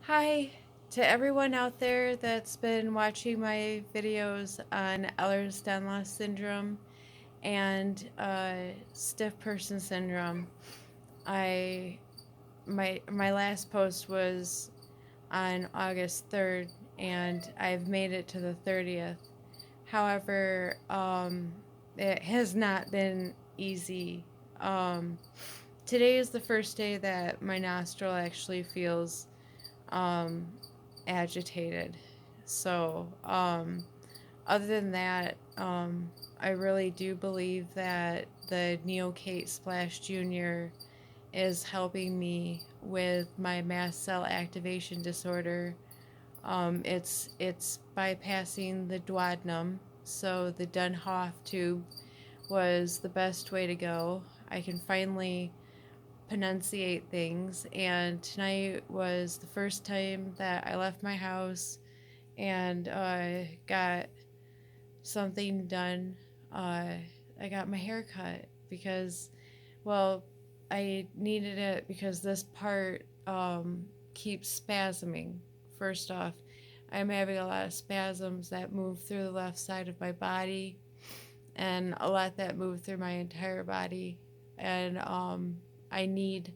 Hi to everyone out there that's been watching my videos on Ehlers-Danlos syndrome and stiff person syndrome. I my last post was on August 3rd and I've made it to the 30th. However, it has not been easy. Um, Today is the first day that my nostril actually feels um, agitated. So, other than that, I really do believe that the Neocate Splash Junior is helping me with my mast cell activation disorder. It's bypassing the duodenum, so the Dunhoff tube was the best way to go. I can finally pronunciate things, and tonight was the first time that I left my house and got something done. I got my hair cut because, well, I needed it because this part keeps spasming. First off, I'm having a lot of spasms that move through the left side of my body and a lot that move through my entire body. And I need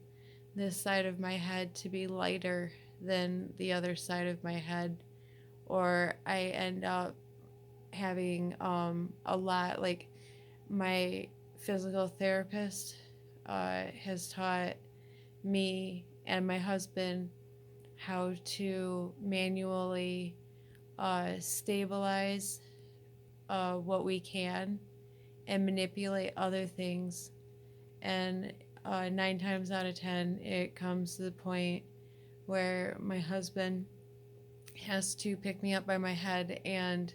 this side of my head to be lighter than the other side of my head, or I end up having a lot like my physical therapist has taught me and my husband how to manually stabilize what we can and manipulate other things. And 9 times out of 10, it comes to the point where my husband has to pick me up by my head and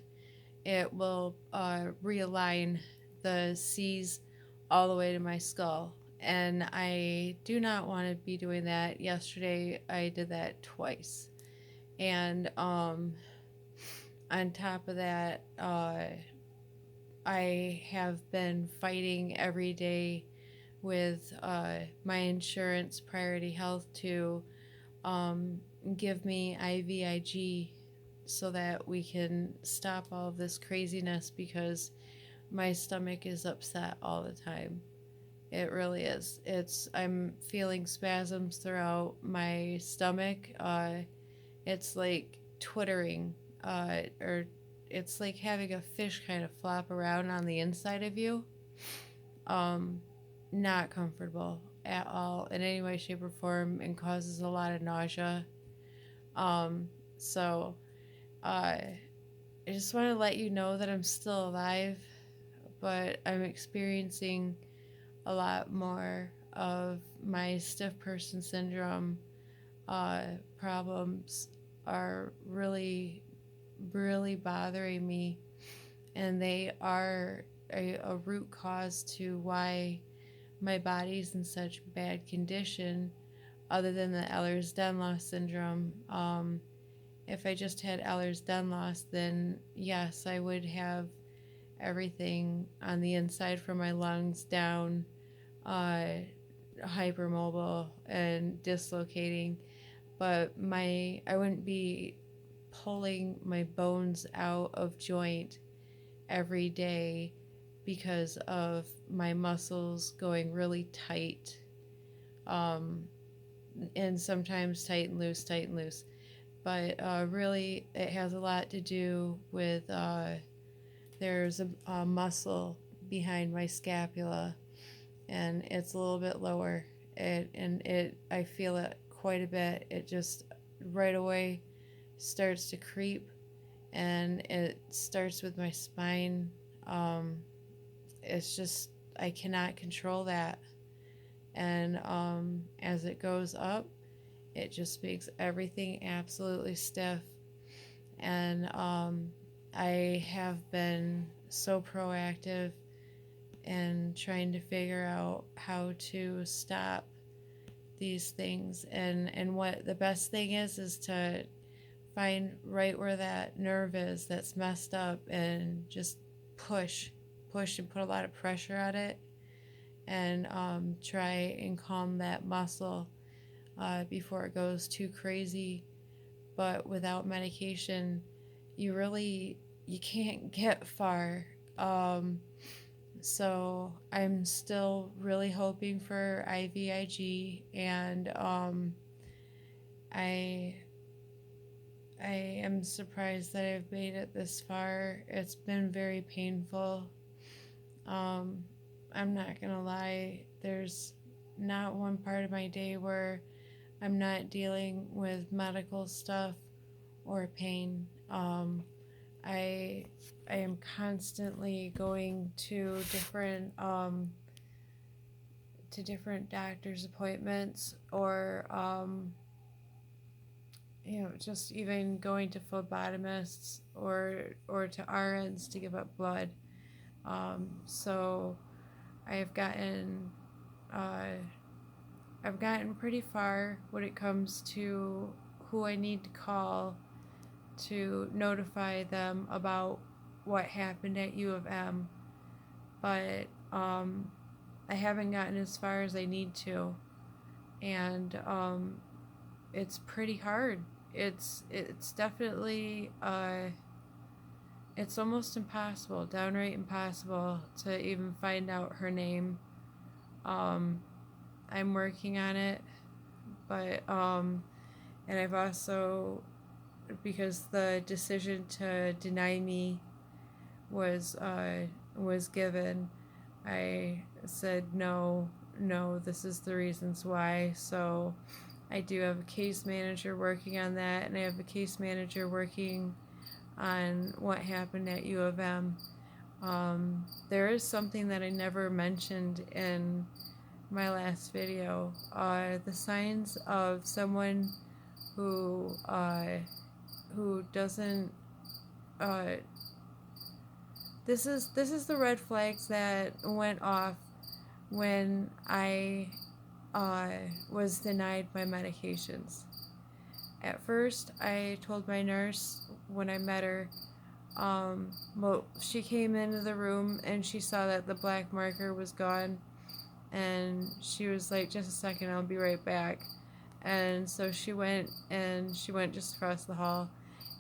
it will realign the C's all the way to my skull. And I do not want to be doing that. Yesterday, I did that twice. And on top of that, I have been fighting every day with my insurance, Priority Health, to um, give me IVIG so that we can stop all of this craziness because my stomach is upset all the time. It really is. I'm feeling spasms throughout my stomach. It's like twittering, or it's like having a fish kind of flop around on the inside of you. Um, Not comfortable at all in any way, shape, or form, and causes a lot of nausea. Um, so I just want to let you know that I'm still alive, but I'm experiencing a lot more of my stiff person syndrome uh, problems are really bothering me, and they are a root cause to why my body's in such bad condition, other than the Ehlers-Danlos syndrome. If I just had Ehlers-Danlos, then yes, I would have everything on the inside from my lungs down, uh, hypermobile and dislocating. But I wouldn't be pulling my bones out of joint every day because of my muscles going really tight, um, and sometimes tight and loose, tight and loose. But really, it has a lot to do with there's a muscle behind my scapula, and it's a little bit lower. I feel it quite a bit. It just right away starts to creep, and it starts with my spine. Um, it's just I cannot control that, and as it goes up, it just makes everything absolutely stiff. And I have been so proactive in trying to figure out how to stop these things. And what the best thing is to find right where that nerve is that's messed up and just push, push and put a lot of pressure on it, and try and calm that muscle before it goes too crazy. but without medication, you can't get far. Um, so I'm still really hoping for IVIG, and I I am surprised that I've made it this far. It's been very painful. Um, I'm not gonna lie, there's not one part of my day where I'm not dealing with medical stuff or pain. I I am constantly going to different doctor's appointments, or just even going to phlebotomists or to RNs to give up blood. So I've gotten uh, I've gotten pretty far when it comes to who I need to call to notify them about what happened at U of M, but I haven't gotten as far as I need to, and it's pretty hard. It's definitely it's almost impossible, downright impossible, to even find out her name. Um, I'm working on it, but and I've also, because the decision to deny me was given, I said no, no, this is the reasons why. So I do have a case manager working on that, and I have a case manager working on what happened at U of M. There is something that I never mentioned in my last video. The signs of someone who doesn't. Uh, this is the red flags that went off when I was denied my medications. At first, I told my nurse when I met her. Well, she came into the room and she saw that the black marker was gone, and she was like, "Just a second, I'll be right back." And so she went just across the hall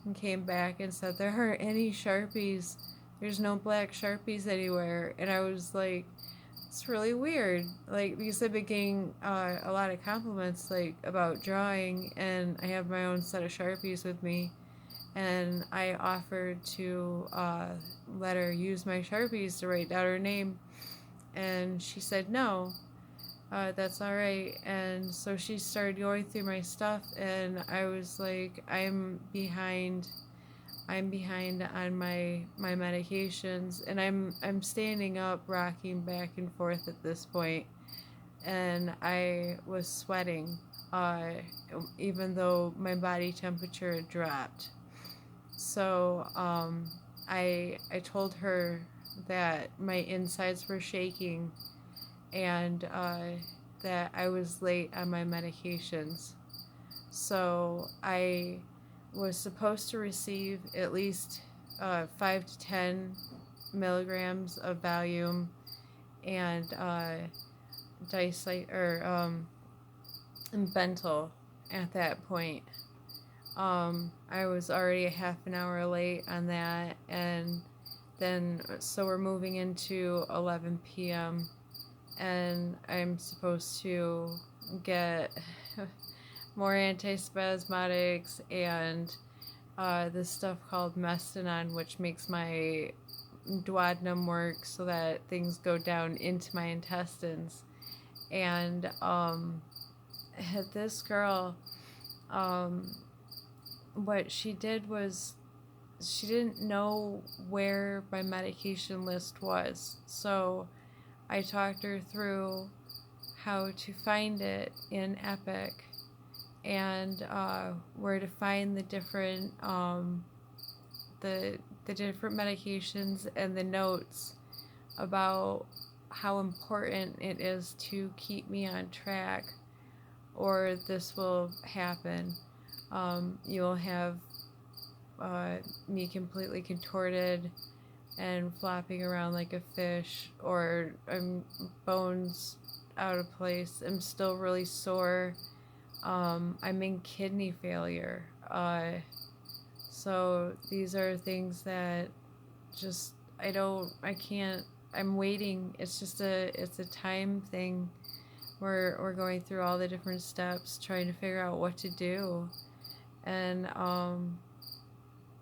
and came back and said, "There aren't any Sharpies. There's no black Sharpies anywhere." And I was like, it's really weird, like, because I've been getting a lot of compliments, like, about drawing, and I have my own set of Sharpies with me, and I offered to let her use my Sharpies to write down her name, and she said no, that's all right. And so she started going through my stuff, and I was like, I'm behind on my medications, and I'm standing up, rocking back and forth at this point, and I was sweating, even though my body temperature had dropped. So I told her that my insides were shaking, and that I was late on my medications. So I was supposed to receive at least 5 to 10 milligrams of Valium and Bentyl at that point. I was already a half an hour late on that, and then so we're moving into 11 p.m. and I'm supposed to get more antispasmodics and this stuff called Mestinon, which makes my duodenum work so that things go down into my intestines. And this girl, what she did was she didn't know where my medication list was. So I talked her through how to find it in Epic, and where to find the different the different medications, and the notes about how important it is to keep me on track, or this will happen. You'll have me completely contorted and flopping around like a fish, or bones out of place. I'm still really sore. I'm in kidney failure. So these are things that just I can't. I'm waiting. It's a time thing. We're going through all the different steps, trying to figure out what to do, and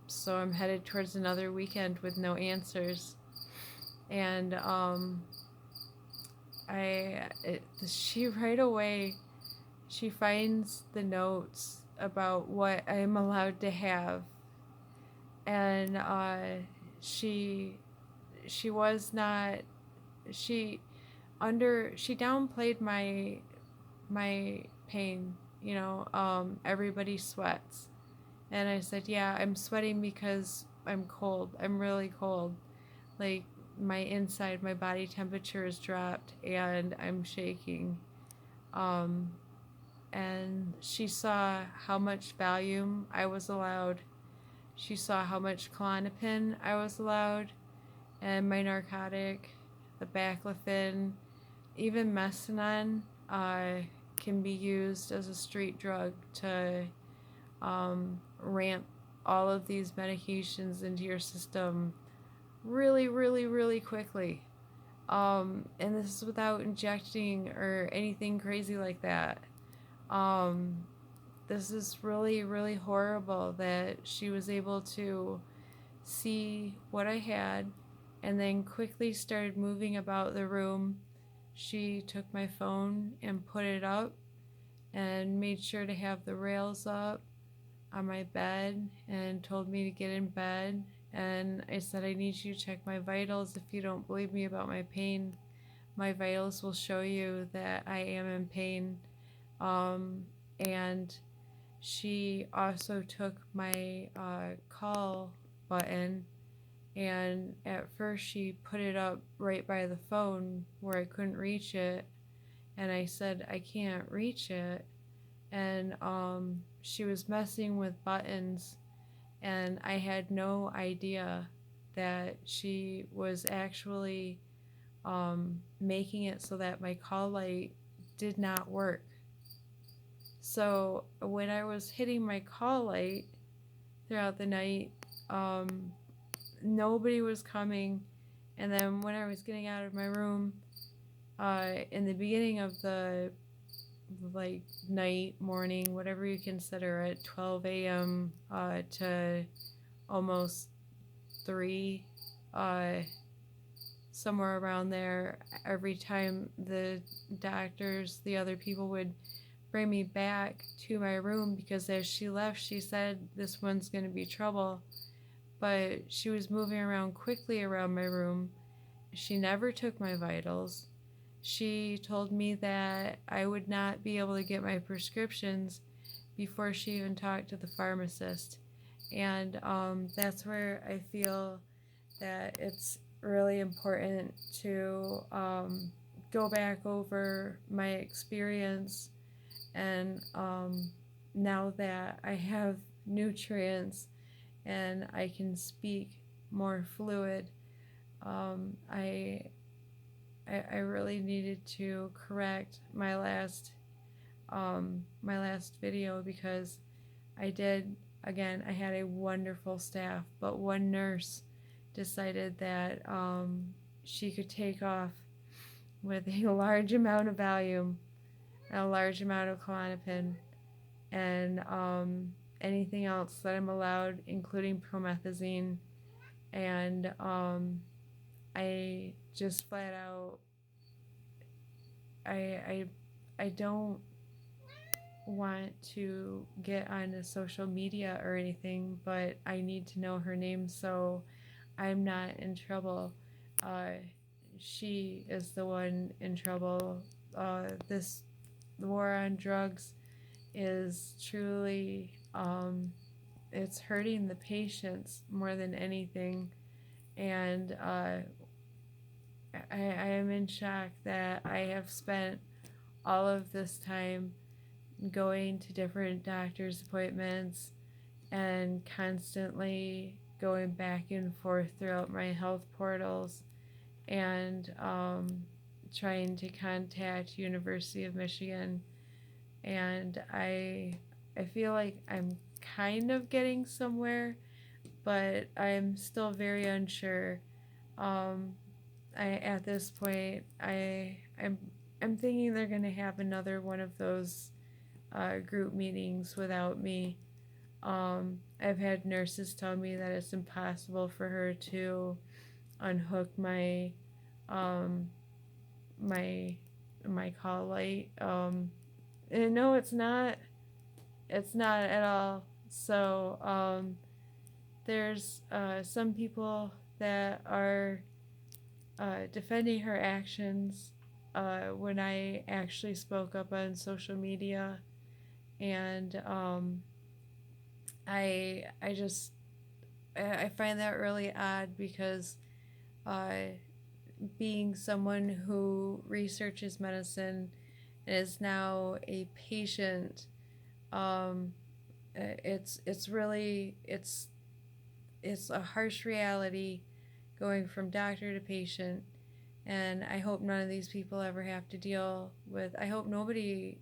so I'm headed towards another weekend with no answers, and she right away she finds the notes about what I'm allowed to have, and she she was not she she downplayed my pain. Everybody sweats, and I said, yeah, I'm sweating because I'm cold. I'm really cold. Like, my inside, my body temperature is dropped and I'm shaking. um and she saw how much Valium I was allowed. She saw how much Klonopin I was allowed, and my narcotic, the baclofen, even Mestinon, can be used as a street drug to ramp all of these medications into your system really, really, really quickly. And this is without injecting or anything crazy like that. Um, this is really, really horrible that she was able to see what I had and then quickly started moving about the room. She took my phone and put it up and made sure to have the rails up on my bed and told me to get in bed. And I said, I need you to check my vitals. If you don't believe me about my pain, my vitals will show you that I am in pain. And she also took my call button, and at first she put it up right by the phone where I couldn't reach it. And I said, I can't reach it. And she was messing with buttons, and I had no idea that she was actually making it so that my call light did not work. So when I was hitting my call light throughout the night, um, nobody was coming. And then when I was getting out of my room, in the beginning of the like night, morning, whatever you consider it, 12 a.m. To almost 3, uh, somewhere around there, every time the doctors, the other people would bring me back to my room, because as she left, she said, this one's going to be trouble. But she was moving around quickly around my room. She never took my vitals. She told me that I would not be able to get my prescriptions before she even talked to the pharmacist. And that's where I feel that it's really important to go back over my experience. And now that I have nutrients and I can speak more fluid, um, I, I really needed to correct my last video, because I did, again, I had a wonderful staff, but one nurse decided that she could take off with a large amount of Valium and a large amount of Klonopin, and anything else that I'm allowed, including promethazine. And I just flat out, I, I don't want to get on a social media or anything, but I need to know her name so I'm not in trouble. Uh, she is the one in trouble. This war on drugs is truly, it's hurting the patients more than anything. And I am in shock that I have spent all of this time going to different doctor's appointments and constantly going back and forth throughout my health portals, and trying to contact University of Michigan and I feel like I'm kind of getting somewhere, but I'm still very unsure. Um, I at this point I'm thinking they're gonna have another one of those group meetings without me. I've had nurses tell me that it's impossible for her to unhook um, my my call light. And no, it's not. It's not at all. So there's some people that are defending her actions when I actually spoke up on social media, and I just I find that really odd because uh, being someone who researches medicine and is now a patient, um, it's really it's a harsh reality going from doctor to patient, and I hope none of these people ever have to deal with. I hope nobody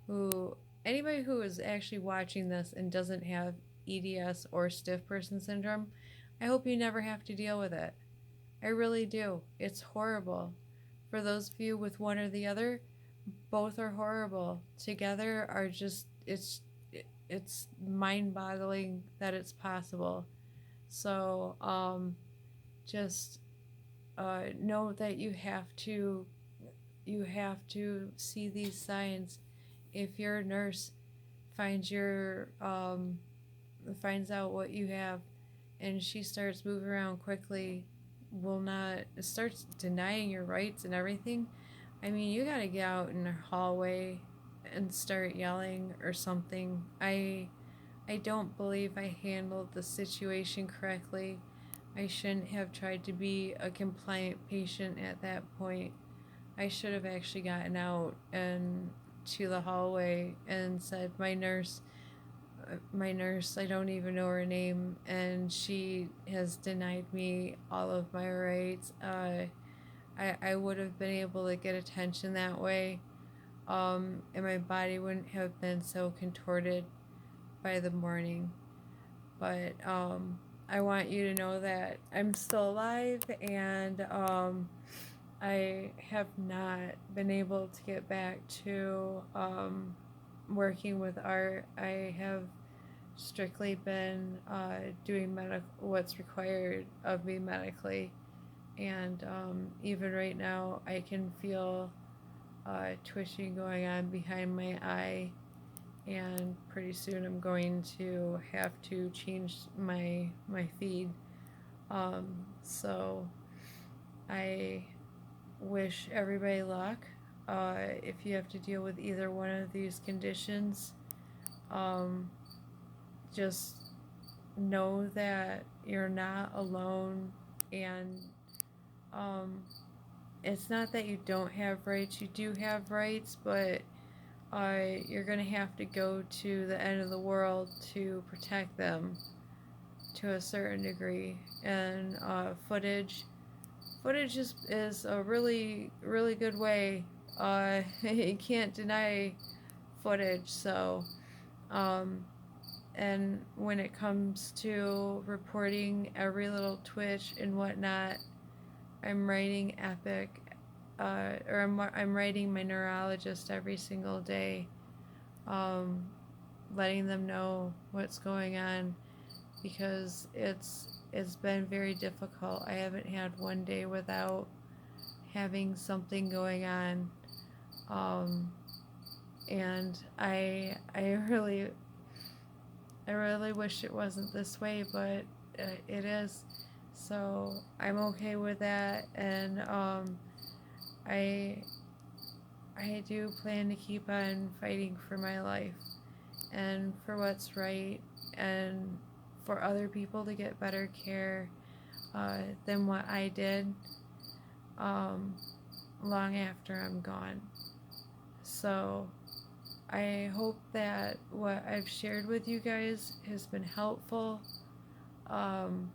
who anybody who is actually watching this and doesn't have EDS or stiff person syndrome, I hope you never have to deal with it. I really do. It's horrible. For those of you with one or the other, both are horrible. Together are just it's mind-boggling that it's possible. So, just know that you have to see these signs. If your nurse finds your finds out what you have, and she starts moving around quickly, will not starts denying your rights and everything. I mean, you gotta get out in the hallway and start yelling or something. I don't believe I handled the situation correctly. I shouldn't have tried to be a compliant patient at that point. I should have actually gotten out and to the hallway and said, my nurse, I don't even know her name, and she has denied me all of my rights. I would have been able to get attention that way, and my body wouldn't have been so contorted by the morning. But I want you to know that I'm still alive, and I have not been able to get back to working with art. I have strictly been doing what's required of me medically, and even right now I can feel twitching going on behind my eye, and pretty soon I'm going to have to change my feed. So I wish everybody luck. If you have to deal with either one of these conditions, um, just know that you're not alone, and um, it's not that you don't have rights. You do have rights, but you're gonna have to go to the end of the world to protect them to a certain degree. And footage is a really good way. You can't deny footage. So um, and when it comes to reporting every little twitch and whatnot, I'm writing Epic, I'm writing my neurologist every single day, um, letting them know what's going on, because it's been very difficult. I haven't had one day without having something going on, um, and I really wish it wasn't this way, but it is. So I'm okay with that, and I I do plan to keep on fighting for my life and for what's right, and for other people to get better care than what I did um, long after I'm gone. So I hope that what I've shared with you guys has been helpful. Um,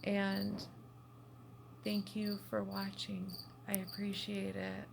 and thank you for watching. I appreciate it.